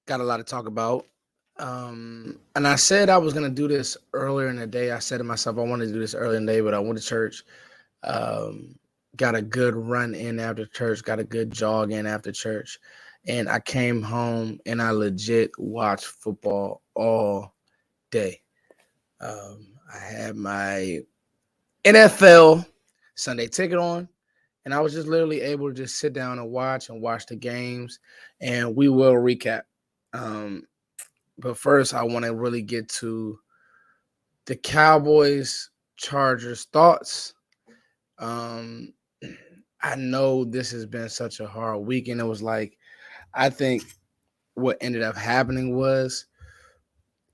Got a lot to talk about. And I said I was gonna do this earlier in the day. I said to myself I wanted to do this earlier in the day, but I went to church. Um, got a good run in after church. Got a good jog in after church, and I came home and I legit watched football all day. I had my NFL Sunday ticket on, and I was just literally able to just sit down and watch the games, and we will recap. Um, but first, I want to really get to the Cowboys Chargers thoughts. Um, I know this has been such a hard week, and it was like I think what ended up happening was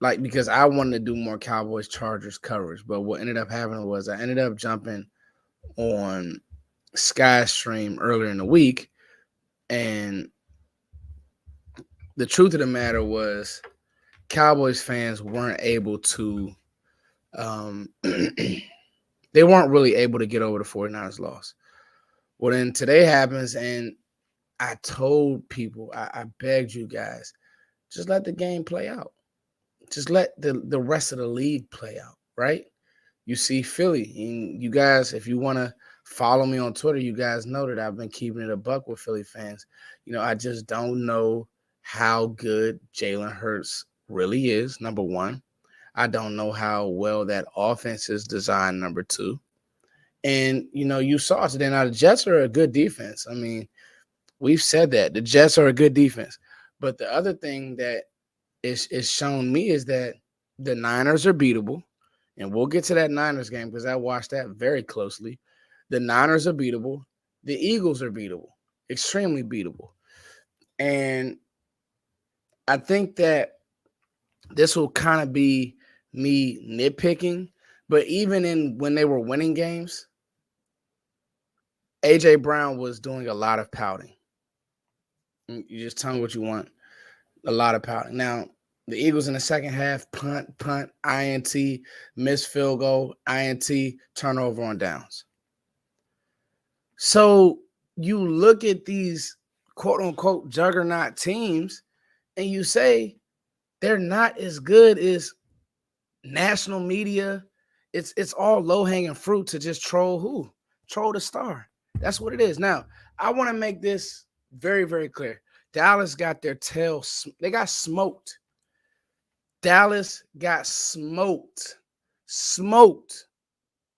like because I wanted to do more Cowboys Chargers coverage, but what ended up happening was I ended up jumping on Sky Stream earlier in the week, and the truth of the matter was Cowboys fans weren't able to they weren't really able to get over the 49ers loss. Well, then today happens, and I told people, I begged you guys, just let the game play out. Just let the rest of the league play out, right? You see Philly, and you guys, if you want to follow me on Twitter, you guys know that I've been keeping it a buck with Philly fans. I just don't know how good Jalen Hurts really is, number one. I don't know how well that offense is designed, number two. And, you saw today. Now, the Jets are a good defense. I mean, we've said that. The Jets are a good defense. But the other thing that is shown me is that the Niners are beatable. And we'll get to that Niners game because I watched that very closely. The Niners are beatable. The Eagles are beatable, extremely beatable. And I think that this will kind of be me nitpicking. But even in when they were winning games, AJ Brown was doing a lot of pouting. You just tell me what you want. A lot of pouting. Now, the Eagles in the second half, punt, INT, missed field goal, INT, turnover on downs. So you look at these quote unquote juggernaut teams and you say they're not as good as national media. It's all low-hanging fruit to just troll who? Troll the star. That's what it is. Now, I want to make this very, very clear. Dallas got their tail, they got smoked. Dallas got smoked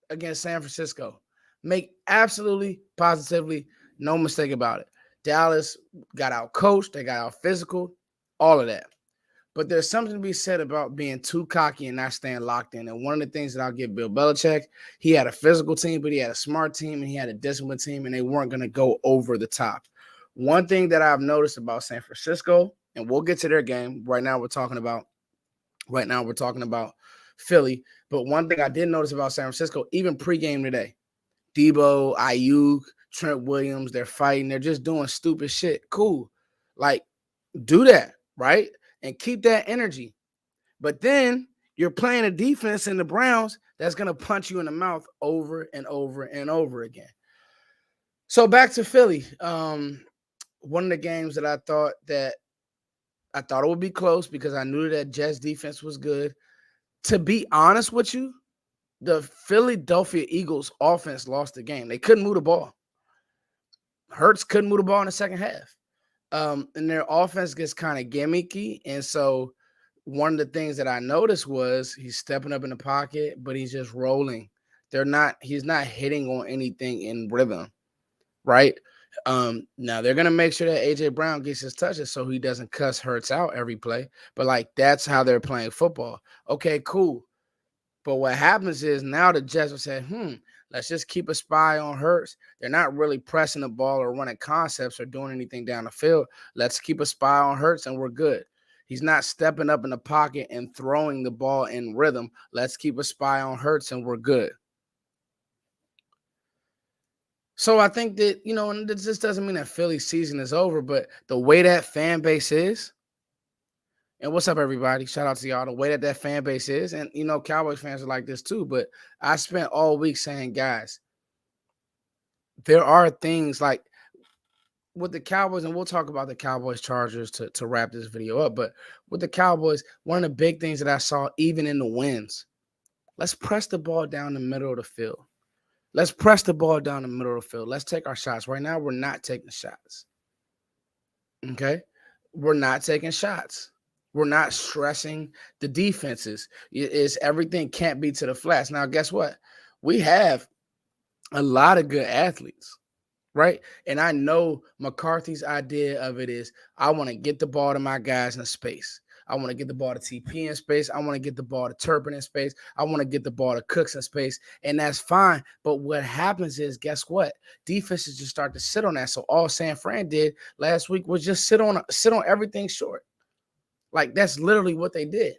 against San Francisco. Make absolutely, positively no mistake about it. Dallas got out coached, they got out physical, all of that. But there's something to be said about being too cocky and not staying locked in. And one of the things that I'll give Bill Belichick, he had a physical team, but he had a smart team and he had a disciplined team, and they weren't going to go over the top. One thing that I've noticed about San Francisco, and we'll get to their game. Right now we're talking about Philly. But one thing I did notice about San Francisco, even pregame today, Debo, Ayuk, Trent Williams, they're fighting. They're just doing stupid shit. Cool. Like, do that, right? And keep that energy. But then you're playing a defense in the Browns that's going to punch you in the mouth over and over and over again. So back to Philly. One of the games that I thought it would be close because I knew that Jets defense was good. To be honest with you, the Philadelphia Eagles offense lost the game. They couldn't move the ball. Hurts couldn't move the ball in the second half. And their offense gets kind of gimmicky. And so one of the things that I noticed was he's stepping up in the pocket, but he's just rolling. He's not hitting on anything in rhythm, right? Now they're gonna make sure that AJ Brown gets his touches so he doesn't cuss Hurts out every play. But like that's how they're playing football. Okay, cool. But what happens is now the Jets will say, let's just keep a spy on Hurts. They're not really pressing the ball or running concepts or doing anything down the field. Let's keep a spy on Hurts and we're good. He's not stepping up in the pocket and throwing the ball in rhythm. Let's keep a spy on Hurts and we're good. So I think that, and this doesn't mean that Philly's season is over, but the way that fan base is, and what's up, everybody? Shout out to y'all. The way that fan base is, and Cowboys fans are like this too. But I spent all week saying, guys, there are things like with the Cowboys, and we'll talk about the Cowboys Chargers to wrap this video up. But with the Cowboys, one of the big things that I saw, even in the wins, let's press the ball down the middle of the field. Let's press the ball down the middle of the field. Let's take our shots. Right now, we're not taking shots. Okay? We're not taking shots. We're not stressing the defenses. It's everything can't be to the flats. Now, guess what? We have a lot of good athletes, right? And I know McCarthy's idea of it is I want to get the ball to my guys in space. I want to get the ball to TP in space. I want to get the ball to Turpin in space. I want to get the ball to Cooks in space. And that's fine. But what happens is, guess what? Defenses just start to sit on that. So all San Fran did last week was just sit on everything short. Like, that's literally what they did.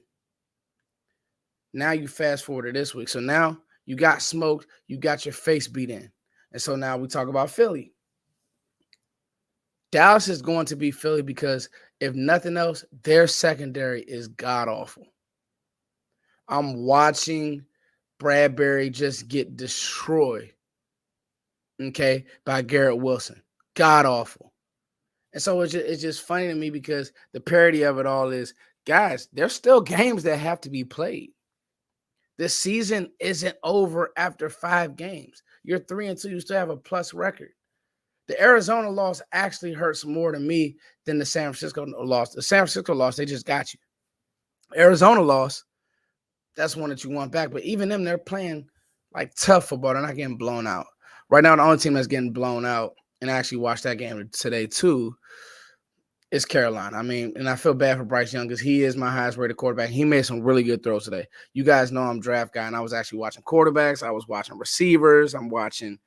Now you fast forward to this week. So now you got smoked. You got your face beat in. And so now we talk about Philly. Dallas is going to be Philly because, if nothing else, their secondary is god-awful. I'm watching Bradbury just get destroyed, okay, by Garrett Wilson. God-awful. And so it's just funny to me because the parody of it all is, guys, there's still games that have to be played. This season isn't over after 5 games. You're 3-2. You still have a plus record. The Arizona loss actually hurts more to me than the San Francisco loss. The San Francisco loss, they just got you. Arizona loss, that's one that you want back. But even them, they're playing like tough football. They're not getting blown out. Right now, the only team that's getting blown out, and I actually watched that game today too, is Carolina. I mean, and I feel bad for Bryce Young because he is my highest rated quarterback. He made some really good throws today. You guys know I'm a draft guy, and I was actually watching quarterbacks. I was watching receivers. I'm watching,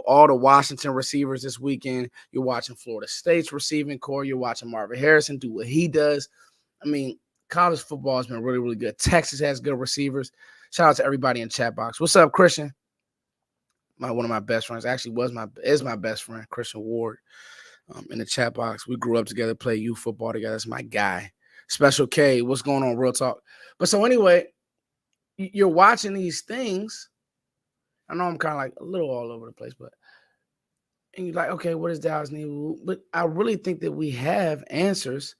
all the Washington receivers this weekend. You're watching Florida State's receiving core. You're watching Marvin Harrison do what he does. I mean, college football has been really, really good. Texas has good receivers. Shout out to everybody in chat box. What's up, Christian? One of my best friends actually is my best friend, Christian Ward. In the chat box. We grew up together, played youth football together. That's my guy. Special K, what's going on? Real talk. But so anyway, you're watching these things. I know I'm kind of like a little all over the place, and you're like, okay, what does Dallas need? But I really think that we have answers.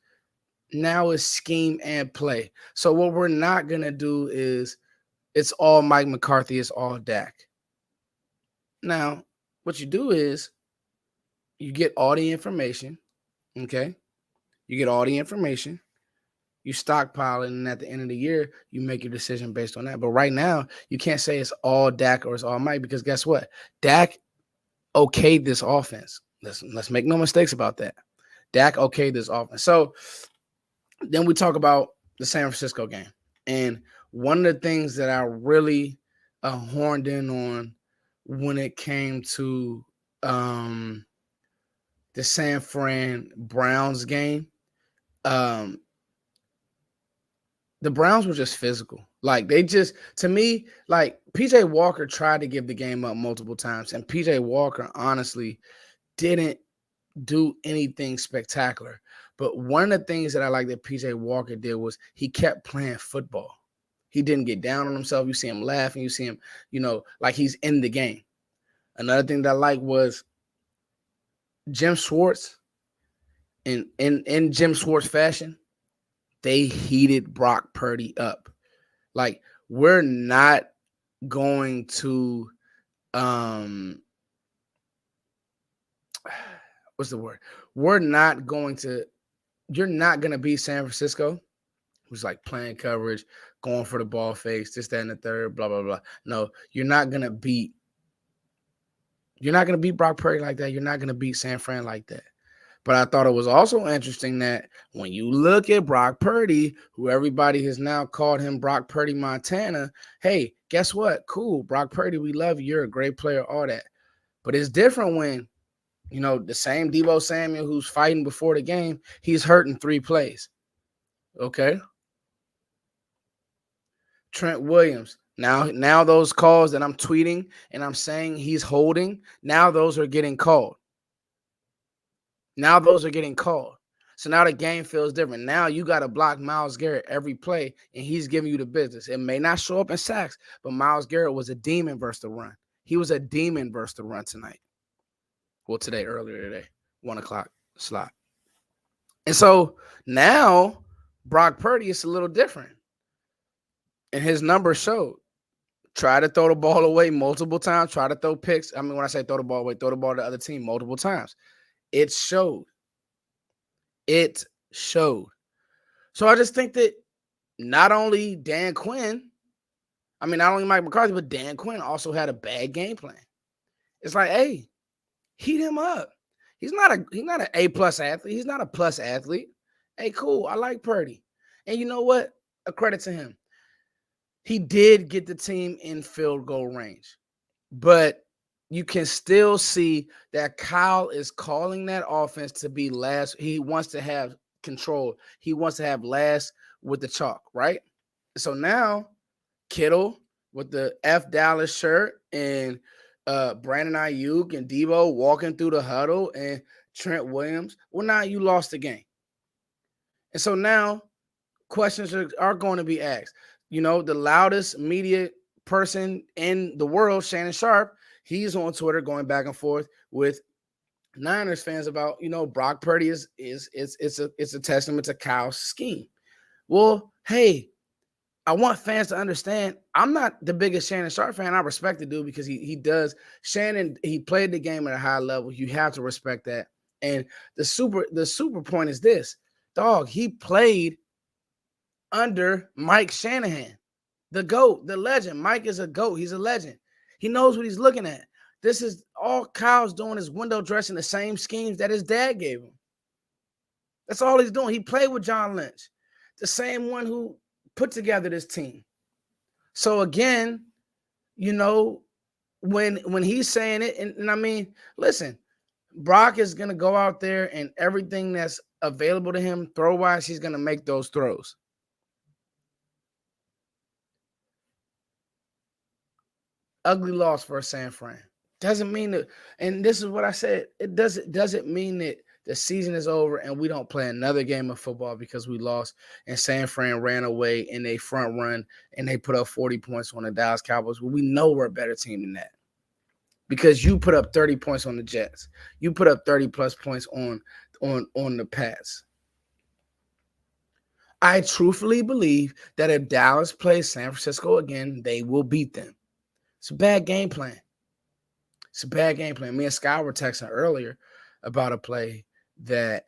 Now is scheme and play. So what we're not going to do is it's all Mike McCarthy, it's all Dak. Now, what you do is you get all the information, okay? You get all the information. You stockpile it, and at the end of the year, you make your decision based on that. But right now, you can't say it's all Dak or it's all Mike because guess what? Dak okayed this offense. Let's make no mistakes about that. Dak okayed this offense. So then we talk about the San Francisco game. And one of the things that I really horned in on when it came to the San Fran Browns game, the Browns were just physical. Like, to me, like, PJ Walker tried to give the game up multiple times, and PJ Walker honestly didn't do anything spectacular. But one of the things that I like that PJ Walker did was he kept playing football. He didn't get down on himself. You see him laughing. You see him, like he's in the game. Another thing that I like was Jim Schwartz, in Jim Schwartz fashion, they heated Brock Purdy up. Like, we're not going to what's the word? You're not going to beat San Francisco, who's like playing coverage, going for the ball fakes, this, that, and the third, blah, blah, blah. No, you're not going to beat Brock Purdy like that. You're not going to beat San Fran like that. But I thought it was also interesting that when you look at Brock Purdy, who everybody has now called him Brock Purdy Montana, hey, guess what? Cool, Brock Purdy, we love you. You're a great player, all that. But it's different when, the same Deebo Samuel who's fighting before the game, he's hurt in 3 plays. Okay? Trent Williams. Now those calls that I'm tweeting and I'm saying he's holding, now those are getting called. So now the game feels different. Now you got to block Myles Garrett every play, and he's giving you the business. It may not show up in sacks, but Myles Garrett was a demon versus the run. He was a demon versus the run tonight. Well, earlier today. 1 o'clock slot. And so now Brock Purdy is a little different. And his numbers showed. Try to throw the ball away multiple times. Try to throw picks. I mean, when I say throw the ball away, throw the ball to the other team multiple times. It showed. It showed. So I just think that not only not only Mike McCarthy, but Dan Quinn also had a bad game plan. It's like, hey, heat him up. He's not an A+ athlete. He's not a plus athlete. Hey, cool. I like Purdy. And you know what? A credit to him. He did get the team in field goal range. But you can still see that Kyle is calling that offense to be last. He wants to have control. He wants to have last with the chalk, right? So now Kittle with the F Dallas shirt and Brandon Ayuk and Debo walking through the huddle and Trent Williams. Well, now you lost the game. And so now questions are going to be asked. You know, the loudest media person in the world, Shannon Sharp, he's on Twitter going back and forth with Niners fans about, you know, Brock Purdy is a testament to Kyle's scheme. Well, hey, I want fans to understand I'm not the biggest Shannon Sharp fan. I respect the dude because he does. Shannon, he played the game at a high level. You have to respect that. And the super point is this. Dog, he played under Mike Shanahan, the GOAT, the legend. Mike is a GOAT. He's a legend. He knows what he's looking at. This is all Kyle's doing is window dressing the same schemes that his dad gave him. That's all he's doing. He played with John Lynch, the same one who put together this team. So again, you know, when he's saying it, and I mean, listen, Brock is going to go out there and everything that's available to him throw-wise, he's going to make those throws. Ugly loss for San Fran. Doesn't mean that, and this is what I said, it doesn't mean that the season is over and we don't play another game of football because we lost and San Fran ran away in a front run and they put up 40 points on the Dallas Cowboys. Well, we know we're a better team than that because you put up 30 points on the Jets. You put up 30 plus points on the Pats. I truthfully believe that if Dallas plays San Francisco again, they will beat them. It's a bad game plan. It's a bad game plan. Me and Sky were texting earlier about a play that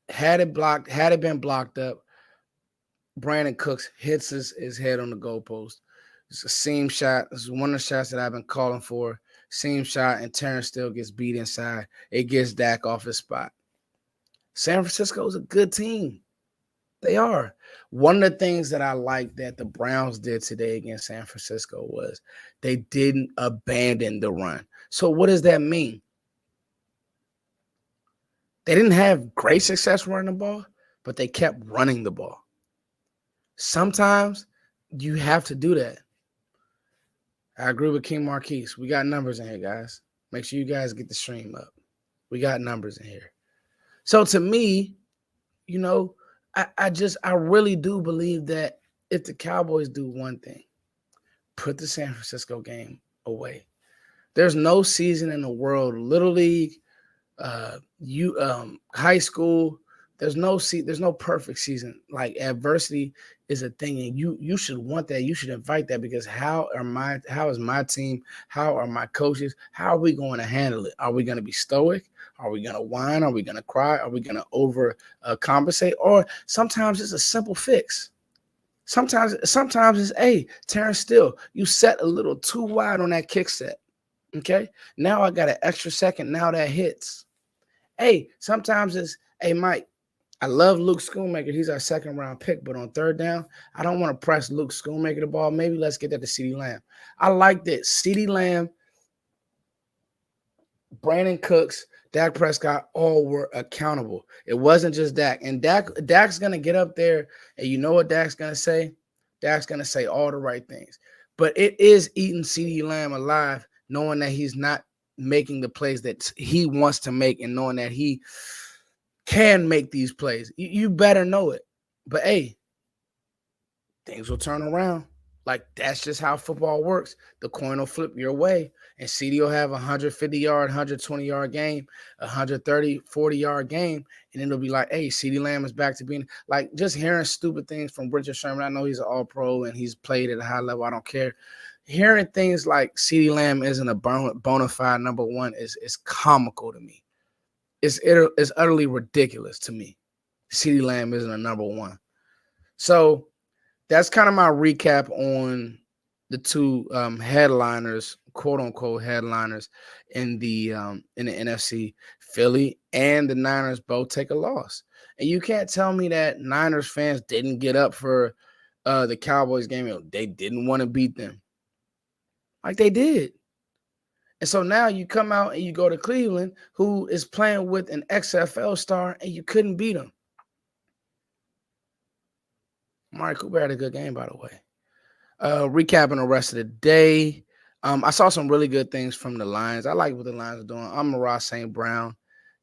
had it been blocked up, Brandon Cooks hits his head on the goalpost. It's a seam shot. This is one of the shots that I've been calling for. Seam shot, and Terrence still gets beat inside. It gets Dak off his spot. San Francisco is a good team. They are. One of the things that I like that the Browns did today against San Francisco was they didn't abandon the run. So what does that mean? They didn't have great success running the ball, but they kept running the ball. Sometimes you have to do that. I agree with King Marquise. We got numbers in here, guys. Make sure you guys get the stream up. We got numbers in here. So to me, you know, I really do believe that if the Cowboys do one thing, put the San Francisco game away. There's no season in the world, Little League, high school. There's no perfect season. Like adversity is a thing, and you should want that. You should invite that because how is my team? How are my coaches? How are we going to handle it? Are we going to be stoic? Are we going to whine? Are we going to cry? Are we going to over compensate? Or sometimes it's a simple fix. Sometimes it's, hey, Terrence Steele, you set a little too wide on that kick set. Okay, now I got an extra second. Now that hits. Hey, sometimes it's, hey, Mike, I love Luke Schoonmaker. He's our second round pick, but on third down, I don't want to press Luke Schoonmaker the ball. Maybe let's get that to CeeDee Lamb. I like that. CeeDee Lamb, Brandon Cooks, Dak Prescott, all were accountable. It wasn't just Dak. And Dak's going to get up there, and you know what Dak's going to say? Dak's going to say all the right things. But it is eating CeeDee Lamb alive, knowing that he's not making the plays that he wants to make and knowing that he can make these plays. You better know it. But, hey, things will turn around. Like, that's just how football works. The coin will flip your way, and CD will have a 150-yard, 120-yard game, 130, 40-yard game, and it'll be like, hey, CD Lamb is back to being like, just hearing stupid things from Richard Sherman. I know he's an all-pro and he's played at a high level. I don't care. Hearing things like CD Lamb isn't a bona fide number one is comical to me. It's utterly ridiculous to me. CD Lamb isn't a number one. So that's kind of my recap on the two headliners, quote unquote headliners in the NFC. Philly and the Niners both take a loss, and you can't tell me that Niners fans didn't get up for the Cowboys game. They didn't want to beat them, like they did. And so now you come out and you go to Cleveland, who is playing with an XFL star, and you couldn't beat them. Amari Cooper had a good game, by the way. Recapping the rest of the day, I saw some really good things from the Lions. I like what the Lions are doing. Amon-Ra St. Brown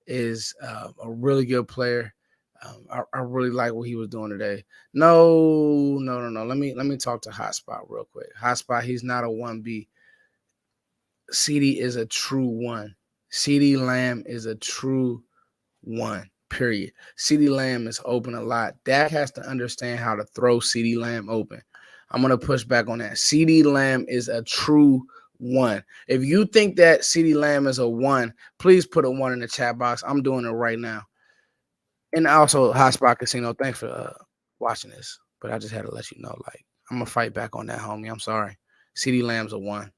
is a really good player. I really like what he was doing today. No. Let me talk to Hotspot real quick. Hotspot, he's not a 1B. CD is a true one. CD Lamb is a true one. Period. CD Lamb is open a lot. Dak has to understand how to throw CD Lamb open. I'm going to push back on that. CD Lamb is a true one. If you think that CD Lamb is a one, please put a one in the chat box. I'm doing it right now. And also, Hotspot Casino, thanks for watching this. But I just had to let you know, like, I'm going to fight back on that, homie. I'm sorry. CD Lamb's a one.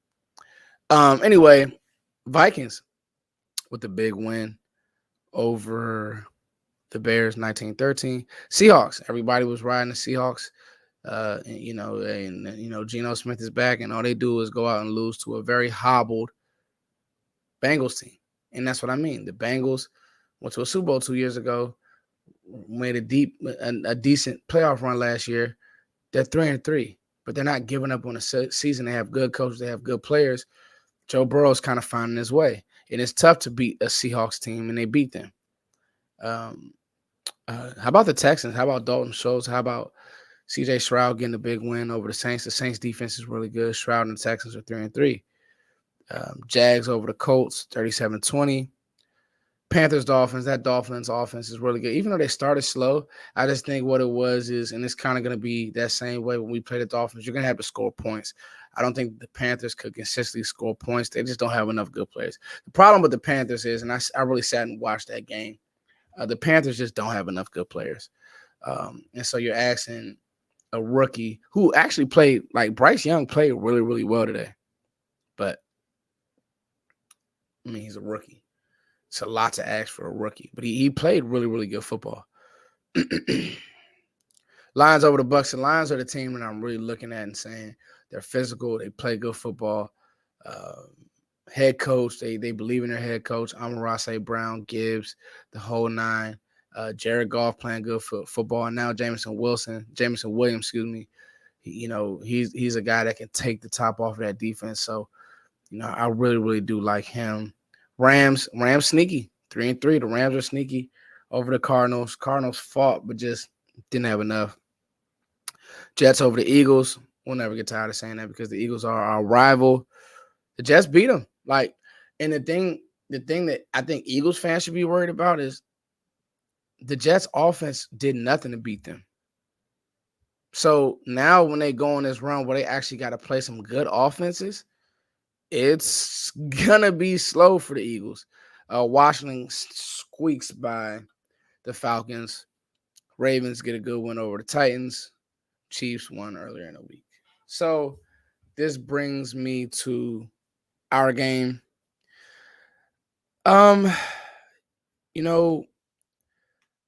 Anyway, Vikings with the big win over the Bears, 19-13. Seahawks, everybody was riding the Seahawks. Geno Smith is back, and all they do is go out and lose to a very hobbled Bengals team. And that's what I mean. The Bengals went to a Super Bowl 2 years ago, made a decent playoff run last year. They're 3-3, but they're not giving up on the season. They have good coaches. They have good players. Joe Burrow's kind of finding his way. And it's tough to beat a Seahawks team, and they beat them. How about the Texans? How about Dalton Schultz? How about C.J. Stroud getting a big win over the Saints? The Saints defense is really good. Stroud and the Texans are 3-3. Jags over the Colts, 37-20. Panthers, Dolphins. That Dolphins offense is really good. Even though they started slow, I just think what it was is, and it's kind of going to be that same way when we play the Dolphins, you're going to have to score points. I don't think the Panthers could consistently score points. They just don't have enough good players. The problem with the Panthers is, and I really sat and watched that game, the Panthers just don't have enough good players. And so you're asking a rookie who actually played, like Bryce Young played really, really well today. But, I mean, he's a rookie. It's a lot to ask for a rookie. But he played really, really good football. Lions over the Bucs. The Lions are the team that I'm really looking at and saying they're physical. They play good football. Head coach, they believe in their head coach. Amon-Ra St. Brown, Gibbs, the whole nine. Jared Goff playing good football, and now Jameson Williams, he's a guy that can take the top off of that defense. So, I really, really do like him. Rams sneaky, 3-3. The Rams are sneaky over the Cardinals. Cardinals fought, but just didn't have enough. Jets over the Eagles. We'll never get tired of saying that because the Eagles are our rival. The Jets beat them. And the thing that I think Eagles fans should be worried about is the Jets offense did nothing to beat them. So now when they go on this run where they actually got to play some good offenses, it's going to be slow for the Eagles. Washington squeaks by the Falcons. Ravens get a good win over the Titans. Chiefs won earlier in the week. So this brings me to our game. I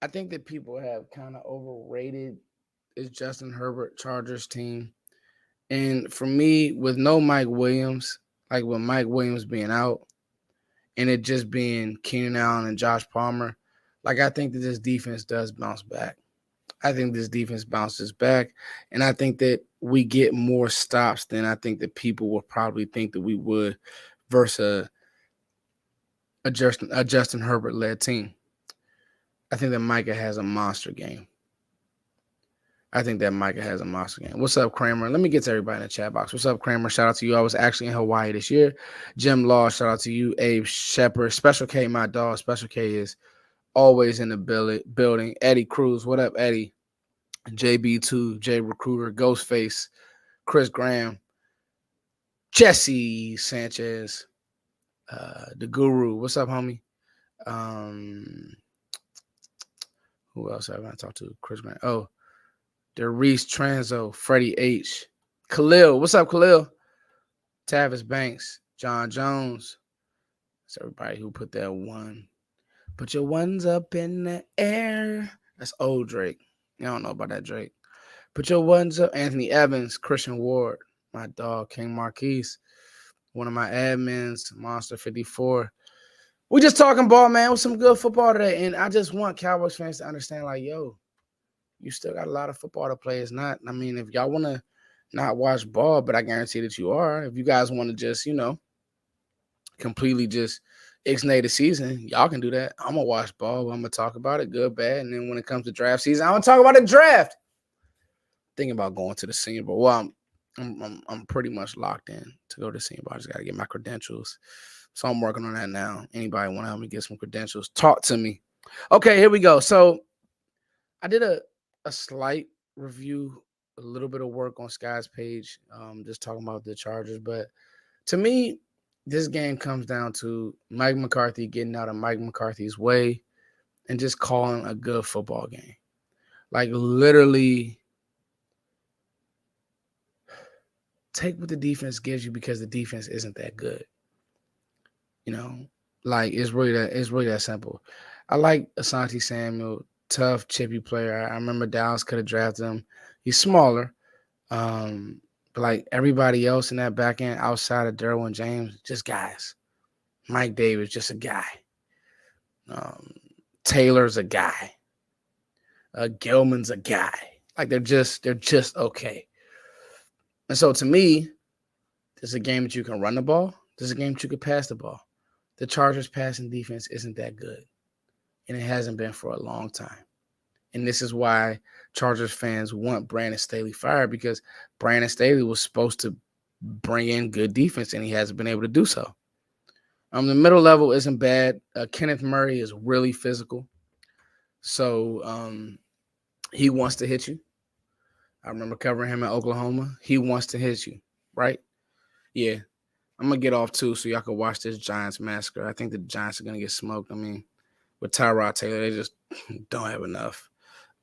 think that people have kind of overrated this Justin Herbert Chargers team. And for me, with no Mike Williams, like with Mike Williams being out and it just being Keenan Allen and Josh Palmer, I think that this defense does bounce back. I think this defense bounces back, and I think that we get more stops than I think that people will probably think that we would versus a Justin Herbert-led team. I think that Micah has a monster game. I think that Micah has a monster game. What's up, Kramer? Let me get to everybody in the chat box. What's up, Kramer? Shout out to you. I was actually in Hawaii this year. Jim Law, shout out to you. Abe Shepard, Special K, my dog. Special K is always in the building. Eddie Cruz, what up, Eddie? JB2, J Recruiter, Ghostface, Chris Graham, Jesse Sanchez, the Guru. What's up, homie? Who else have I talked to? Chris Graham. Oh, Derice Transo, Freddie H. Khalil. What's up, Khalil? Tavis Banks, John Jones. That's everybody who put that one. Put your ones up in the air. That's old Drake. You don't know about that Drake. Put your ones up. Anthony Evans, Christian Ward, my dog, King Marquise, one of my admins, Monster 54. We just talking ball, man, with some good football today. And I just want Cowboys fans to understand, like, yo, you still got a lot of football to play. It's not, I mean, if y'all want to not watch ball, but I guarantee that you are. If you guys want to just, completely just ixnay the season, y'all can do that. I'm going to watch ball. I'm going to talk about it, good, bad. And then when it comes to draft season, I'm going to talk about the draft. Thinking about going to the Senior Bowl. Well, I'm pretty much locked in to go to the Senior Bowl. I just got to get my credentials. So I'm working on that now. Anybody want to help me get some credentials, talk to me. Okay, here we go. So I did a slight review, a little bit of work on Sky's page, just talking about the Chargers. But to me, this game comes down to Mike McCarthy getting out of Mike McCarthy's way and just calling a good football game. Like, literally take what the defense gives you because the defense isn't that good. Like, it's really that simple. I like Asante Samuel, tough, chippy player. I remember Dallas could have drafted him. He's smaller. But like everybody else in that back end outside of Derwin James, just guys. Mike Davis, just a guy. Taylor's a guy. Gilman's a guy. Like they're just okay. And so to me, this is a game that you can run the ball. This is a game that you can pass the ball. The Chargers passing defense isn't that good. And it hasn't been for a long time. And this is why Chargers fans want Brandon Staley fired, because Brandon Staley was supposed to bring in good defense, and he hasn't been able to do so. The middle level isn't bad. Kenneth Murray is really physical. So he wants to hit you. I remember covering him in Oklahoma. He wants to hit you, right? Yeah. I'm going to get off, too, so y'all can watch this Giants massacre. I think the Giants are going to get smoked. I mean, with Tyrod Taylor, they just don't have enough.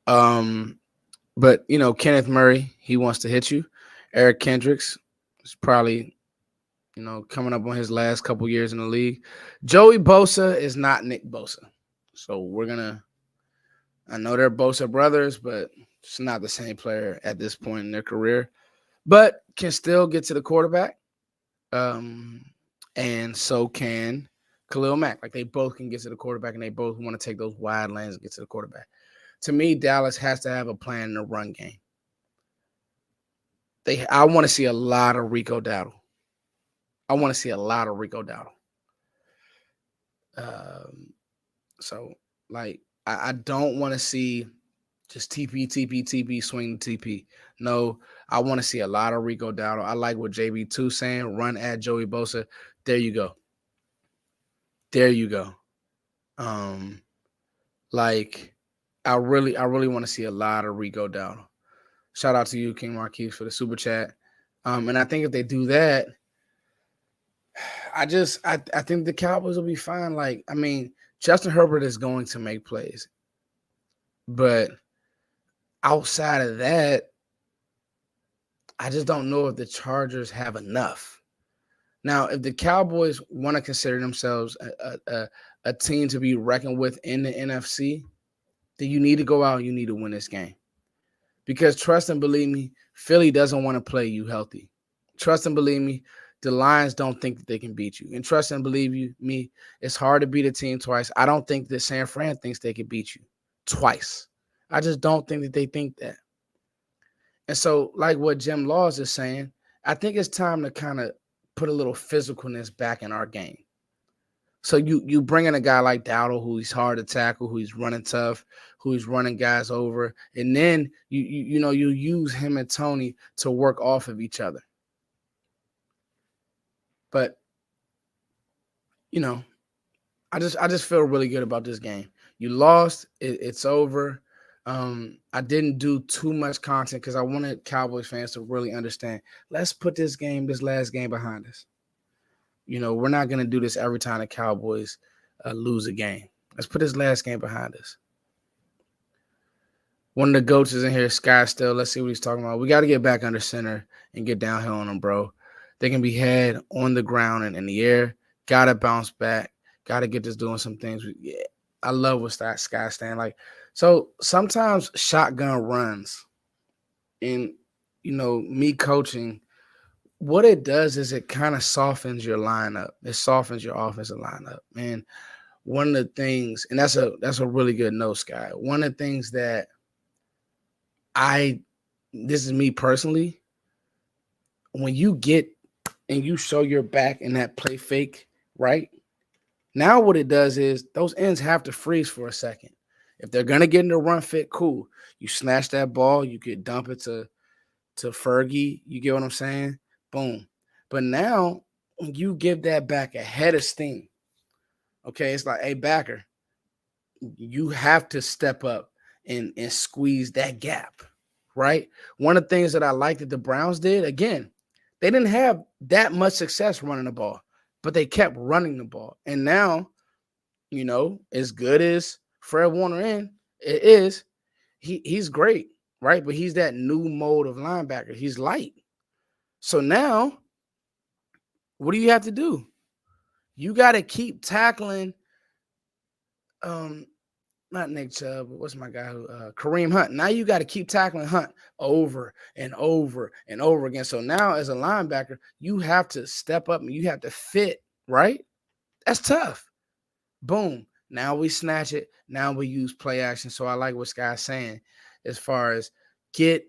But, Kenneth Murray, he wants to hit you. Eric Kendricks is probably, coming up on his last couple years in the league. Joey Bosa is not Nick Bosa. So I know they're Bosa brothers, but it's not the same player at this point in their career. But can still get to the quarterback. And so can Khalil Mack. Like, they both can get to the quarterback, and they both want to take those wide lanes and get to the quarterback. To me, Dallas has to have a plan in the run game. I want to see a lot of Rico Dowdle. So, like, I don't want to see just TP, swing TP. No, I want to see a lot of Rico Dowdle. I like what JB2 saying, run at Joey Bosa. There you go. Like, I really want to see a lot of Rico Dowdle. Shout out to you, King Marquise, for the super chat. And I think if they do that, I think the Cowboys will be fine. Like, I mean, Justin Herbert is going to make plays. But outside of that, I just don't know if the Chargers have enough. Now, if the Cowboys want to consider themselves a team to be reckoned with in the NFC, then you need to go out and you need to win this game. Because trust and believe me, Philly doesn't want to play you healthy. Trust and believe me, the Lions don't think that they can beat you. And trust and believe me, it's hard to beat a team twice. I don't think that San Fran thinks they can beat you twice. I just don't think that they think that. And so, like what Jim Laws is saying, I think it's time to kind of put a little physicalness back in our game. So you bring in a guy like Dowdle, who he's hard to tackle, who he's running tough, who he's running guys over, and then you use him and Tony to work off of each other. But you know, I just feel really good about this game. You lost, it's over. I didn't do too much content because I wanted Cowboys fans to really understand. Let's put this last game behind us. We're not gonna do this every time the Cowboys lose a game. Let's put this last game behind us. One of the goats is in here, Sky still. Let's see what he's talking about. We got to get back under center and get downhill on them, bro. They can be had on the ground and in the air. Got to bounce back. Got to get this doing some things. Yeah, I love what Sky stand like. So sometimes shotgun runs and, me coaching, what it does is it kind of softens your lineup. It softens your offensive lineup. And one of the things, and that's a really good note, Sky. One of the things that this is me personally, when you get and you show your back in that play fake, right? Now what it does is those ends have to freeze for a second. If they're gonna get in the run fit, cool. You snatch that ball, you could dump it to Fergie. You get what I'm saying? Boom. But now when you give that back a head of steam, okay, it's like, hey, backer, you have to step up and squeeze that gap, right? One of the things that I like that the Browns did, again, they didn't have that much success running the ball, but they kept running the ball. And now, as good as Fred Warner is, he's great, right? But he's that new mode of linebacker. He's light. So now, what do you have to do? You got to keep tackling not Nick Chubb, but what's my guy? Kareem Hunt. Now you got to keep tackling Hunt over and over and over again. So now as a linebacker, you have to step up and you have to fit, right? That's tough. Boom. Now we snatch it. Now we use play action. So I like what Sky's saying as far as get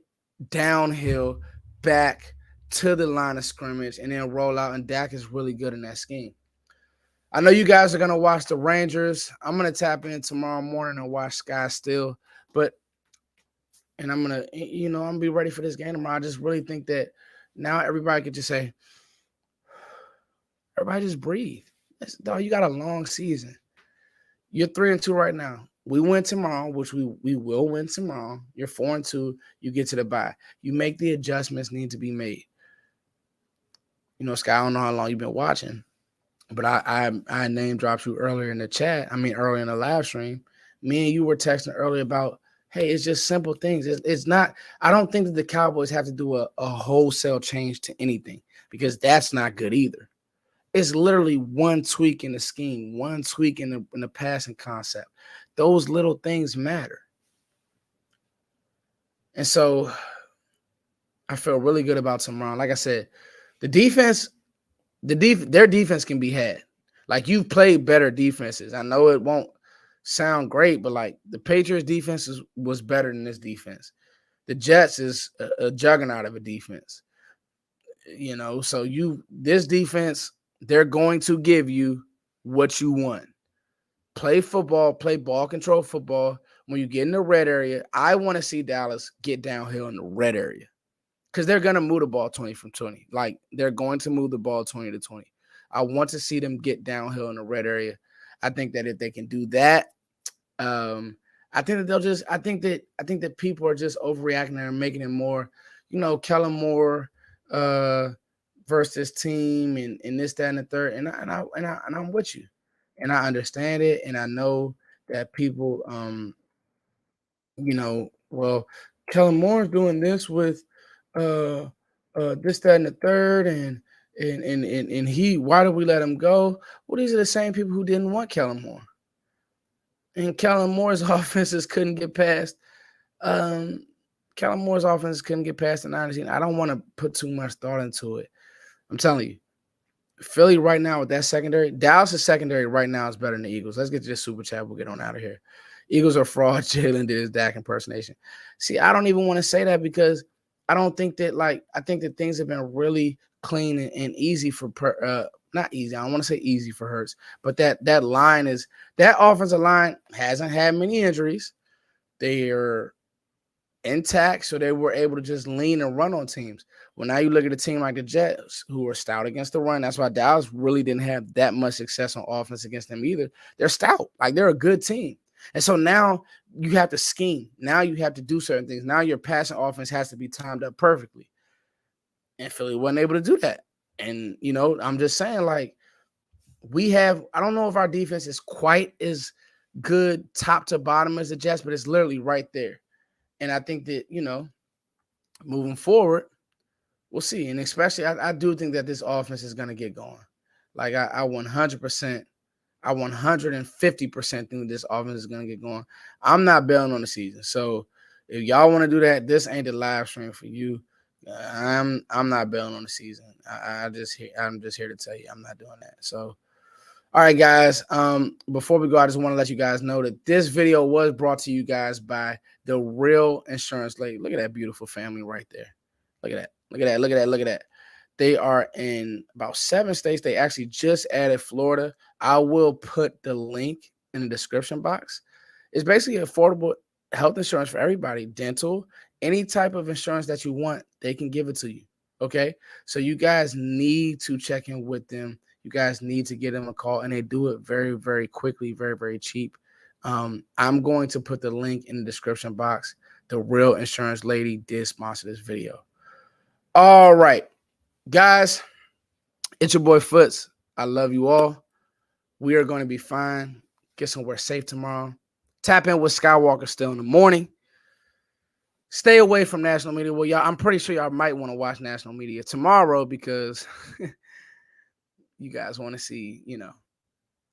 downhill back to the line of scrimmage and then roll out. And Dak is really good in that scheme. I know you guys are going to watch the Rangers. I'm going to tap in tomorrow morning and watch Sky still. And I'm going to, I'm going to be ready for this game tomorrow. I just really think that now everybody could just say, everybody just breathe. Dog, you got a long season. You're 3-2 right now. We win tomorrow, which we will win tomorrow. You're 4-2. You get to the bye. You make the adjustments need to be made. Sky, I don't know how long you've been watching. But I name dropped you earlier in the chat. Earlier in the live stream. Me and you were texting earlier about, hey, it's just simple things. It's not. I don't think that the Cowboys have to do a wholesale change to anything because that's not good either. It's literally one tweak in the scheme, one tweak in the passing concept. Those little things matter. And so I feel really good about tomorrow. Like I said, the defense. Their defense can be had. Like, you've played better defenses. I know it won't sound great, but like the Patriots defense was better than this defense. The Jets is a juggernaut of a defense. So this defense, they're going to give you what you want. Play football, play ball control football. When you get in the red area, I want to see Dallas get downhill in the red area. Because they're going to move the ball 20 from 20. Like, they're going to move the ball 20 to 20. I want to see them get downhill in the red area. I think that if they can do that, I think that I think that people are just overreacting and making it more, Kellen Moore versus team and this, that, and the third. And I'm with you. And I understand it. And I know that people, well, Kellen Moore's doing this with this, that, and the third, and why did we let him go? Well, these are the same people who didn't want Kellen Moore. And Kellen Moore's offenses couldn't get past the 90. I don't want to put too much thought into it. I'm telling you, Philly right now with that secondary, Dallas' secondary right now is better than the Eagles. Let's get to this super chat. We'll get on out of here. Eagles are fraud. Jalen did his Dak impersonation. See, I don't even want to say that because I don't think that, I think that things have been really clean and easy for not easy. I don't want to say easy for Hurts, but that line is that offensive line hasn't had many injuries. They are intact, so they were able to just lean and run on teams. Well, now you look at a team like the Jets, who are stout against the run. That's why Dallas really didn't have that much success on offense against them either. They're stout, like they're a good team. And so now you have to scheme. Now you have to do certain things. Now your passing offense has to be timed up perfectly. And Philly wasn't able to do that. And, I'm just saying, like, I don't know if our defense is quite as good top to bottom as the Jets, but it's literally right there. And I think that, moving forward, we'll see. And especially, I do think that this offense is going to get going. Like, I 100%, I 150% think this offense is going to get going. I'm not bailing on the season. So if y'all want to do that, this ain't the live stream for you. I'm not bailing on the season. I'm just here to tell you I'm not doing that. So, all right, guys. Before we go, I just want to let you guys know that this video was brought to you guys by the Real Insurance Lady. Look at that beautiful family right there. Look at that. Look at that. Look at that. Look at that. They are in about 7 states. They actually just added Florida. I will put the link in the description box. It's basically affordable health insurance for everybody. Dental, any type of insurance that you want, they can give it to you. Okay? So you guys need to check in with them. You guys need to give them a call, and they do it very, very quickly, very, very cheap. I'm going to put the link in the description box. The Real Insurance Lady did sponsor this video. All right, guys, it's your boy Foots. I love you all. We are going to be fine. Get somewhere safe tomorrow. Tap in with Skywalker still in the morning. Stay away from national media. Well, y'all, I'm pretty sure y'all might want to watch national media tomorrow because you guys want to see,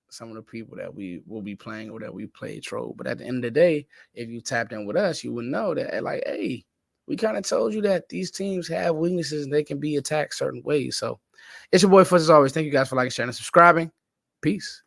some of the people that we will be playing or that we played troll. But at the end of the day, if you tapped in with us, you would know that, like, hey, we kind of told you that these teams have weaknesses and they can be attacked certain ways. So it's your boy Fuzz as always. Thank you guys for liking, sharing, and subscribing. Peace.